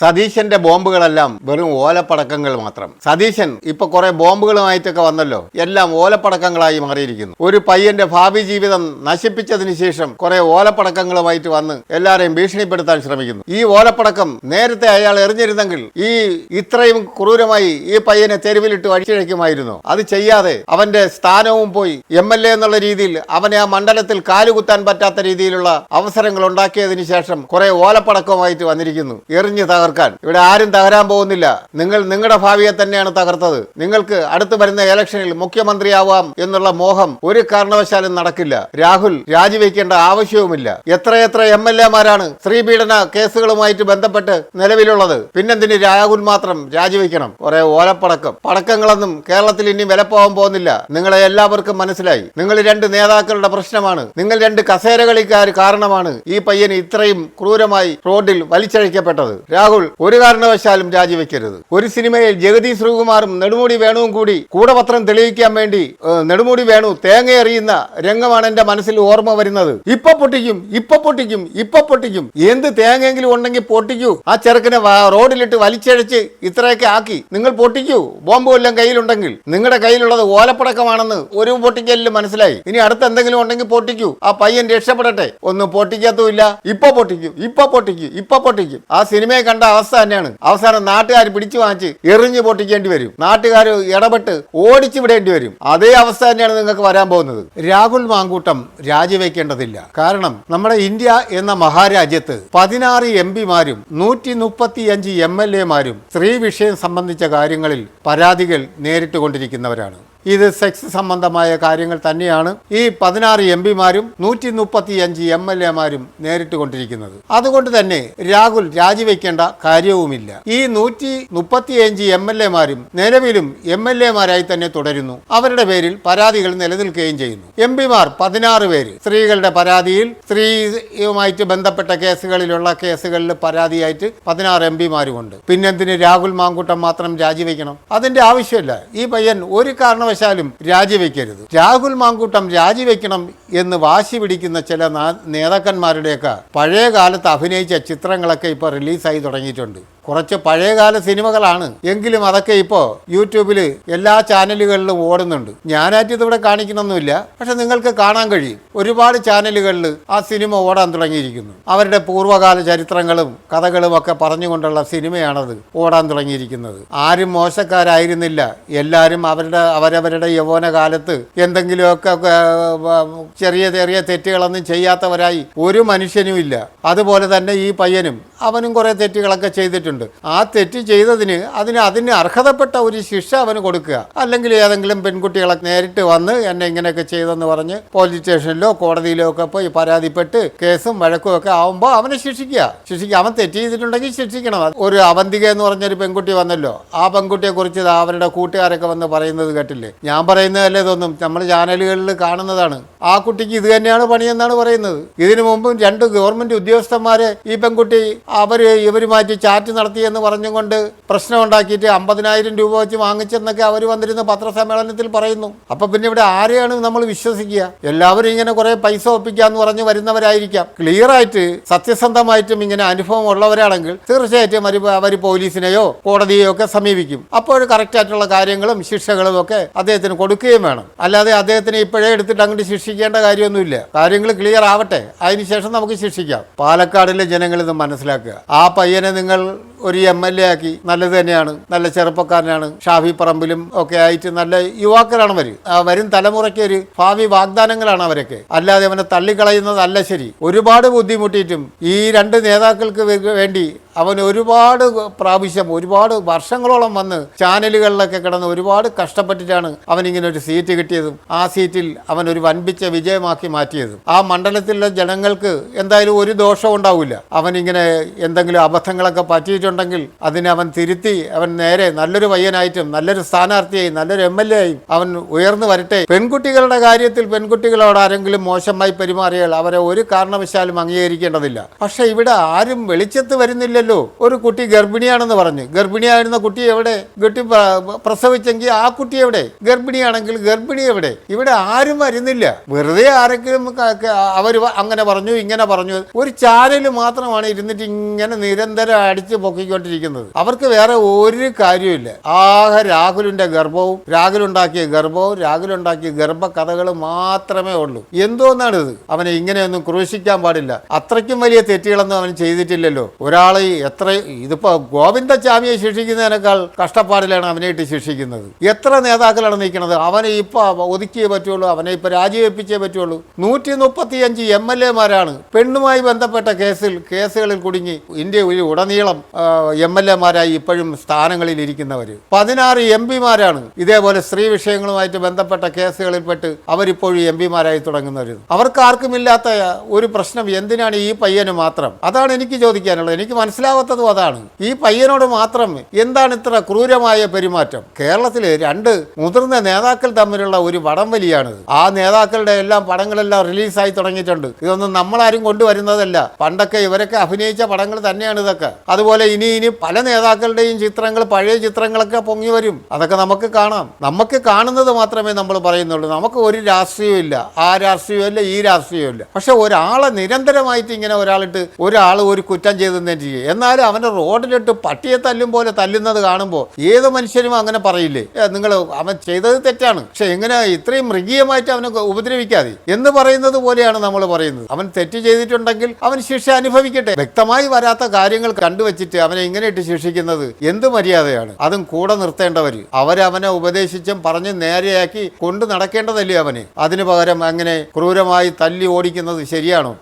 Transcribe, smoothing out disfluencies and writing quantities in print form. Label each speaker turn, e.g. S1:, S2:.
S1: സതീശന്റെ ബോംബുകളെല്ലാം വെറും ഓലപ്പടക്കങ്ങൾ മാത്രം. സതീശൻ ഇപ്പൊ കുറെ ബോംബുകളുമായിട്ടൊക്കെ വന്നല്ലോ, എല്ലാം ഓലപ്പടക്കങ്ങളായി മാറിയിരിക്കുന്നു. ഒരു പയ്യന്റെ ഭാവി ജീവിതം നശിപ്പിച്ചതിന് ശേഷം കുറെ ഓലപ്പടക്കങ്ങളുമായിട്ട് വന്ന് എല്ലാരെയും ഭീഷണിപ്പെടുത്താൻ ശ്രമിക്കുന്നു. ഈ ഓലപ്പടക്കം നേരത്തെ അയാൾ എറിഞ്ഞിരുന്നെങ്കിൽ ഇത്രയും ക്രൂരമായി ഈ പയ്യനെ തെരുവിലിട്ട് അടിച്ചിഴക്കുമായിരുന്നു. അത് ചെയ്യാതെ അവന്റെ സ്ഥാനവും പോയി MLA എന്നുള്ള രീതിയിൽ അവനെ ആ മണ്ഡലത്തിൽ കാലുകുത്താൻ പറ്റാത്ത രീതിയിലുള്ള അവസരങ്ങൾ ഉണ്ടാക്കിയതിനു ശേഷം കുറെ ഓലപ്പടക്കവുമായിട്ട് വന്നിരിക്കുന്നു. എറിഞ്ഞ് തകർക്കാൻ ഇവിടെ ആരും തകരാൻ പോകുന്നില്ല. നിങ്ങളുടെ ഭാവിയെ തന്നെയാണ് തകർത്തത്. നിങ്ങൾക്ക് അടുത്ത് വരുന്ന ഇലക്ഷനിൽ മുഖ്യമന്ത്രിയാവാം എന്നുള്ള മോഹം ഒരു കാരണവശാലും നടക്കില്ല. രാഹുൽ രാജിവെക്കേണ്ട ആവശ്യവുമില്ല. എത്രയെത്ര MLA-മാരാണ് സ്ത്രീപീഡന കേസുകളുമായിട്ട് ബന്ധപ്പെട്ട് നിലവിലുള്ളത്. പിന്നെന്തിന് രാഹുൽ മാത്രം രാജിവെക്കണം? കുറെ പടക്കങ്ങളൊന്നും കേരളത്തിൽ ഇനി വിലപ്പോകാൻ പോകുന്നില്ല. നിങ്ങളെ എല്ലാവർക്കും മനസ്സിലായി. നിങ്ങൾ രണ്ട് നേതാക്കളുടെ പ്രശ്നമാണ്, നിങ്ങൾ രണ്ട് കസേരകളിക്കാർ കാരണമാണ് ഈ പയ്യന് ഇത്രയും ക്രൂരമായി റോഡിൽ വലിച്ചഴിക്കപ്പെട്ടത്. രാഹുൽ ഒരു കാരണവശാലും രാജിവെക്കരുത്. ഒരു സിനിമയിൽ ജഗതി ശ്രീകുമാറും നെടുമുടി വേണുവും കൂടി കൂടപത്രം തെളിയിക്കാൻ വേണ്ടി നെടുമുടി വേണു തേങ്ങ എറിയുന്ന രംഗമാണ് എന്റെ മനസ്സിൽ ഓർമ്മ വരുന്നത്. ഇപ്പൊ പൊട്ടിക്കും. എന്ത് തേങ്ങയെങ്കിലും ഉണ്ടെങ്കിൽ പൊട്ടിക്കൂ. ആ ചെറുക്കനെ റോഡിലിട്ട് വലിച്ചഴിച്ച് ഇത്രയൊക്കെ ആക്കി നിങ്ങൾ പൊട്ടിക്കൂ. ബോംബ് വല്ലതും കയ്യിലുണ്ടെങ്കിൽ. നിങ്ങളുടെ കയ്യിലുള്ളത് ഓലപ്പടക്കമാണെന്ന് ഒരു പൊട്ടിക്കലിൽ മനസ്സിലായി. ഇനി അടുത്ത എന്തെങ്കിലും ഉണ്ടെങ്കിൽ പൊട്ടിക്കൂ. ആ പയ്യൻ രക്ഷപ്പെടട്ടെ. ഒന്നും പൊട്ടിക്കത്തുമില്ല. ഇപ്പൊ പൊട്ടിക്കും. ആ സിനിമയെ കണ്ട അവസ്ഥ തന്നെയാണ്. അവസാനം നാട്ടുകാർ പിടിച്ചു വാങ്ങിച്ച് എറിഞ്ഞു പൊട്ടിക്കേണ്ടി വരും. നാട്ടുകാർ ഇടപെട്ട് ഓടിച്ചു വിടേണ്ടി വരും. അതേ അവസ്ഥ തന്നെയാണ് നിങ്ങൾക്ക് വരാൻ പോകുന്നത്. രാഹുൽ മാങ്കൂട്ടം രാജിവെക്കേണ്ടതില്ല. കാരണം നമ്മുടെ ഇന്ത്യ എന്ന മഹാരാജ്യത്ത് 16 MP-മാരും 135 MLA-മാരും സ്ത്രീ വിഷയം സംബന്ധിച്ച കാര്യങ്ങളിൽ പരാതികൾ നേരിട്ട് കൊണ്ടിരിക്കുന്നവരാണ്. ഇത് സെക്സ് സംബന്ധമായ കാര്യങ്ങൾ തന്നെയാണ് ഈ 16 MP-മാരും 135 MLA-മാരും നേരിട്ട് കൊണ്ടിരിക്കുന്നത്. അതുകൊണ്ട് തന്നെ രാഹുൽ രാജിവെക്കേണ്ട കാര്യവുമില്ല. ഈ 135 MLA-മാരും നിലവിലും MLA-മാരായി തന്നെ തുടരുന്നു. അവരുടെ പേരിൽ പരാതികൾ നിലനിൽക്കുകയും ചെയ്യുന്നു. MP-മാർ 16 പേര് സ്ത്രീകളുടെ പരാതിയിൽ, സ്ത്രീയുമായിട്ട് ബന്ധപ്പെട്ട കേസുകളിൽ പരാതിയായിട്ട് 16 MP-മാരുമുണ്ട്. പിന്നെന്തിന് രാഹുൽ മാങ്കൂട്ടം മാത്രം രാജിവെക്കണം? അതിന്റെ ആവശ്യമില്ല. ഈ പയ്യൻ ഒരു കാരണവശാലും രാജിവെക്കരുത്. രാഹുൽ മാങ്കൂട്ടം രാജിവെക്കണം എന്ന് വാശി പിടിക്കുന്ന ചില നേതാക്കന്മാരുടെയൊക്കെ പഴയ കാലത്ത് അഭിനയിച്ച ചിത്രങ്ങളൊക്കെ ഇപ്പോൾ റിലീസായി തുടങ്ങിയിട്ടുണ്ട്. കുറച്ച് പഴയകാല സിനിമകളാണ് എങ്കിലും അതൊക്കെ ഇപ്പോൾ യൂട്യൂബിൽ എല്ലാ ചാനലുകളിലും ഓടുന്നുണ്ട്. ഞാനായിട്ട് ഇതിവിടെ കാണിക്കണമെന്നില്ല, പക്ഷെ നിങ്ങൾക്ക് കാണാൻ കഴിയും. ഒരുപാട് ചാനലുകളിൽ ആ സിനിമ ഓടാൻ തുടങ്ങിയിരിക്കുന്നു. അവരുടെ പൂർവ്വകാല ചരിത്രങ്ങളും കഥകളും ഒക്കെ പറഞ്ഞുകൊണ്ടുള്ള സിനിമയാണത് ഓടാൻ തുടങ്ങിയിരിക്കുന്നത്. ആരും മോശക്കാരായിരുന്നില്ല. എല്ലാവരും അവരവരുടെ യൗവന കാലത്ത് എന്തെങ്കിലുമൊക്കെ ചെറിയ തെറ്റുകളൊന്നും ചെയ്യാത്തവരായി ഒരു മനുഷ്യനും ഇല്ല. അതുപോലെ തന്നെ ഈ പയ്യനും അവനും കുറേ തെറ്റുകളൊക്കെ ചെയ്തിട്ടുണ്ട്. ആ തെറ്റ് ചെയ്തതിന് അതിന് അർഹതപ്പെട്ട ഒരു ശിക്ഷ അവന് കൊടുക്കുക. അല്ലെങ്കിൽ ഏതെങ്കിലും പെൺകുട്ടികളെ നേരിട്ട് വന്ന് എന്നെ ഇങ്ങനെയൊക്കെ ചെയ്തെന്ന് പറഞ്ഞ് പോലീസ് സ്റ്റേഷനിലോ കോടതിയിലോ ഒക്കെ പോയി പരാതിപ്പെട്ട് കേസും വഴക്കും ഒക്കെ ആവുമ്പോൾ അവനെ ശിക്ഷിക്കുക. അവൻ തെറ്റ് ചെയ്തിട്ടുണ്ടെങ്കിൽ ശിക്ഷിക്കണം. ഒരു അവന്തിക എന്ന് പറഞ്ഞൊരു പെൺകുട്ടി വന്നല്ലോ. ആ പെൺകുട്ടിയെ കുറിച്ച് അവരുടെ കൂട്ടുകാരൊക്കെ വന്ന് പറയുന്നത് കേട്ടില്ലേ? ഞാൻ പറയുന്നതല്ലേ ഇതൊന്നും, നമ്മൾ ചാനലുകളിൽ കാണുന്നതാണ്. ആ കുട്ടിക്ക് ഇത് തന്നെയാണ് പണിയെന്നാണ് പറയുന്നത്. ഇതിനു മുമ്പും 2 ഗവൺമെന്റ് ഉദ്യോഗസ്ഥന്മാരെ ഈ പെൺകുട്ടി ഇവരുമായിട്ട് ചാറ്റ് നടത്തിയെന്ന് പറഞ്ഞുകൊണ്ട് പ്രശ്നം ഉണ്ടാക്കിയിട്ട് 50,000 രൂപ വെച്ച് വാങ്ങിച്ചെന്നൊക്കെ അവർ വന്നിരുന്ന പത്രസമ്മേളനത്തിൽ പറയുന്നു. അപ്പൊ പിന്നെ ഇവിടെ ആരെയാണ് നമ്മൾ വിശ്വസിക്കുക? എല്ലാവരും ഇങ്ങനെ കുറെ പൈസ ഒപ്പിക്കാന്ന് പറഞ്ഞ് വരുന്നവരായിരിക്കാം. ക്ലിയർ ആയിട്ട് സത്യസന്ധമായിട്ടും ഇങ്ങനെ അനുഭവം ഉള്ളവരാണെങ്കിൽ തീർച്ചയായിട്ടും അവർ പോലീസിനെയോ കോടതിയെയോ ഒക്കെ സമീപിക്കും. അപ്പോൾ കറക്റ്റ് ആയിട്ടുള്ള കാര്യങ്ങളും ശിക്ഷകളും ഒക്കെ അദ്ദേഹത്തിന് കൊടുക്കുകയും വേണം. അല്ലാതെ അദ്ദേഹത്തിന് ഇപ്പോഴേ എടുത്തിട്ട് അങ്ങോട്ട് ശിക്ഷിക്കേണ്ട കാര്യമൊന്നുമില്ല. കാര്യങ്ങൾ ക്ലിയർ ആവട്ടെ, അതിനുശേഷം നമുക്ക് ശിക്ഷിക്കാം. പാലക്കാടിലെ ജനങ്ങൾ ഇത് മനസ്സിലാക്കുക. ആ പയ്യനെ നിങ്ങൾ ഒരു MLA ആക്കി, നല്ലത് തന്നെയാണ്. നല്ല ചെറുപ്പക്കാരനാണ്. ഷാഫി പറമ്പിലും ഒക്കെ ആയിട്ട് നല്ല യുവാക്കളാണ് വരും തലമുറയ്ക്ക് ഒരു ഭാവി വാഗ്ദാനങ്ങളാണ് അവരൊക്കെ. അല്ലാതെ അവനെ തള്ളിക്കളയുന്നതല്ല ശരി. ഒരുപാട് ബുദ്ധിമുട്ടിയിട്ടും ഈ 2 നേതാക്കൾക്ക് വേണ്ടി അവൻ ഒരുപാട് പ്രാവശ്യം ഒരുപാട് വർഷങ്ങളോളം വന്ന് ചാനലുകളിലൊക്കെ കിടന്ന് ഒരുപാട് കഷ്ടപ്പെട്ടിട്ടാണ് അവനിങ്ങനെ ഒരു സീറ്റ് കിട്ടിയതും ആ സീറ്റിൽ അവൻ ഒരു വൻപിച്ച വിജയമാക്കി മാറ്റിയതും. ആ മണ്ഡലത്തിലുള്ള ജനങ്ങൾക്ക് എന്തായാലും ഒരു ദോഷവും ഉണ്ടാവില്ല. അവനിങ്ങനെ എന്തെങ്കിലും അബദ്ധങ്ങളൊക്കെ പറ്റിയിട്ടുണ്ടെങ്കിൽ അതിനെ അവൻ തിരുത്തി അവൻ നേരെ നല്ലൊരു പയ്യനായിട്ടും നല്ലൊരു സ്ഥാനാർത്ഥിയായി നല്ലൊരു MLA ആയും അവൻ ഉയർന്നു വരട്ടെ. പെൺകുട്ടികളുടെ കാര്യത്തിൽ പെൺകുട്ടികളോട് ആരെങ്കിലും മോശമായി പെരുമാറിയാൽ അവരെ ഒരു കാരണവശാലും അംഗീകരിക്കേണ്ടതില്ല. പക്ഷെ ഇവിടെ ആരും വെളിച്ചത്ത് വരുന്നില്ല. ഒരു കുട്ടി ഗർഭിണിയാണെന്ന് പറഞ്ഞ്, ഗർഭിണിയായിരുന്ന കുട്ടി എവിടെ? കുട്ടി പ്രസവിച്ചെങ്കിൽ ആ കുട്ടി എവിടെ? ഗർഭിണിയാണെങ്കിൽ ഗർഭിണി എവിടെ? ഇവിടെ ആരും വരുന്നില്ല. വെറുതെ ആരെങ്കിലും അവർ അങ്ങനെ പറഞ്ഞു ഇങ്ങനെ പറഞ്ഞു. ഒരു ചാനൽ മാത്രമാണ് ഇരുന്നിട്ട് ഇങ്ങനെ നിരന്തരം അടിച്ച് പൊക്കി നടത്തിക്കൊണ്ടിരിക്കുന്നത്. അവർക്ക് വേറെ ഒരു കാര്യമില്ല. ആകെ രാഹുലിന്റെ ഗർഭവും രാഹുലുണ്ടാക്കിയ ഗർഭകഥകൾ മാത്രമേ ഉള്ളൂ. എന്തോന്നാണിത്? അവനെ ഇങ്ങനെയൊന്നും ക്രൂശിക്കാൻ പാടില്ല. അത്രയ്ക്കും വലിയ തെറ്റുകളൊന്നും അവൻ ചെയ്തിട്ടില്ലല്ലോ. ഒരാളെ ഇതിപ്പോ ഗോവിന്ദച്ചാമിയെ ശിക്ഷിക്കുന്നതിനേക്കാൾ കഷ്ടപ്പാടിലാണ് അവനെ ഇട്ട് ശിക്ഷിക്കുന്നത്. എത്ര നേതാക്കളാണ് നിൽക്കുന്നത്? അവനെ ഇപ്പൊ ഒതുക്കിയേ പറ്റുള്ളൂ, അവനെ ഇപ്പൊ രാജിവെപ്പിച്ചേ പറ്റുള്ളൂ. 135 MLA-മാരാണ് പെണ്ണുമായി ബന്ധപ്പെട്ട കേസുകളിൽ കുടുങ്ങി ഇന്ത്യയിൽ ഉടനീളം MLA-മാരായി ഇപ്പോഴും സ്ഥാനങ്ങളിൽ ഇരിക്കുന്നവർ. 16 MP-മാരാണ് ഇതേപോലെ സ്ത്രീ വിഷയങ്ങളുമായിട്ട് ബന്ധപ്പെട്ട കേസുകളിൽപ്പെട്ട് അവരിപ്പോഴും MP-മാരായി തുടങ്ങുന്നവർ. അവർക്ക് ആർക്കുമില്ലാത്ത ഒരു പ്രശ്നം എന്തിനാണ് ഈ പയ്യന് മാത്രം? അതാണ് എനിക്ക് ചോദിക്കാനുള്ളത്. എനിക്ക് മനസ്സിലാവാത്തതും അതാണ്. ഈ പയ്യനോട് മാത്രം എന്താണ് ഇത്ര ക്രൂരമായ പെരുമാറ്റം? കേരളത്തിൽ 2 മുതിർന്ന നേതാക്കൾ തമ്മിലുള്ള ഒരു വടംവലിയാണിത്. ആ നേതാക്കളുടെ പടങ്ങളെല്ലാം റിലീസായി തുടങ്ങിയിട്ടുണ്ട്. ഇതൊന്നും നമ്മളാരും കൊണ്ടുവരുന്നതല്ല. പണ്ടൊക്കെ ഇവരൊക്കെ അഭിനയിച്ച പടങ്ങൾ തന്നെയാണ് ഇതൊക്കെ. അതുപോലെ ഇനി പല നേതാക്കളുടെയും ചിത്രങ്ങൾ, പഴയ ചിത്രങ്ങളൊക്കെ പൊങ്ങി വരും. അതൊക്കെ നമുക്ക് കാണാം. നമുക്ക് കാണുന്നത് മാത്രമേ നമ്മൾ പറയുന്നുള്ളൂ. നമുക്ക് ഒരു രാഷ്ട്രീയവും ഇല്ല. ആ രാഷ്ട്രീയവും ഇല്ല, ഈ രാഷ്ട്രീയവും ഇല്ല. പക്ഷെ ഒരാളെ നിരന്തരമായിട്ട് ഇങ്ങനെ ഒരാൾ ഒരു കുറ്റം ചെയ്തെന്നേ ചെയ്യും. എന്നാലും അവൻ്റെ റോഡിലിട്ട് പട്ടിയെ തല്ലും പോലെ തല്ലുന്നത് കാണുമ്പോൾ ഏത് മനുഷ്യനും അങ്ങനെ പറയില്ലേ, അവൻ ചെയ്തത് തെറ്റാണ്, പക്ഷെ എങ്ങനെ ഇത്രയും മൃഗീയമായിട്ട് അവനെ ഉപദ്രവിക്കാതെ എന്ന് പറയുന്നത് പോലെയാണ് നമ്മൾ പറയുന്നത്. അവൻ തെറ്റ് ചെയ്തിട്ടുണ്ടെങ്കിൽ അവൻ ശിക്ഷ അനുഭവിക്കട്ടെ. വ്യക്തമായി വരാത്ത കാര്യങ്ങൾ കണ്ടുവച്ചിട്ട് അവനെ ഇങ്ങനെ ഇട്ട് ശിക്ഷിക്കുന്നത് എന്ത് മര്യാദയാണ്? അതും കൂടെ നിർത്തേണ്ടവർ. അവരവനെ ഉപദേശിച്ചും പറഞ്ഞ് നേരെയാക്കി കൊണ്ടു നടക്കേണ്ടതല്ലേ അവനെ? അതിനു പകരം അങ്ങനെ ക്രൂരമായി തല്ലി ഓടിക്കുന്നത് ശരിയാണോ?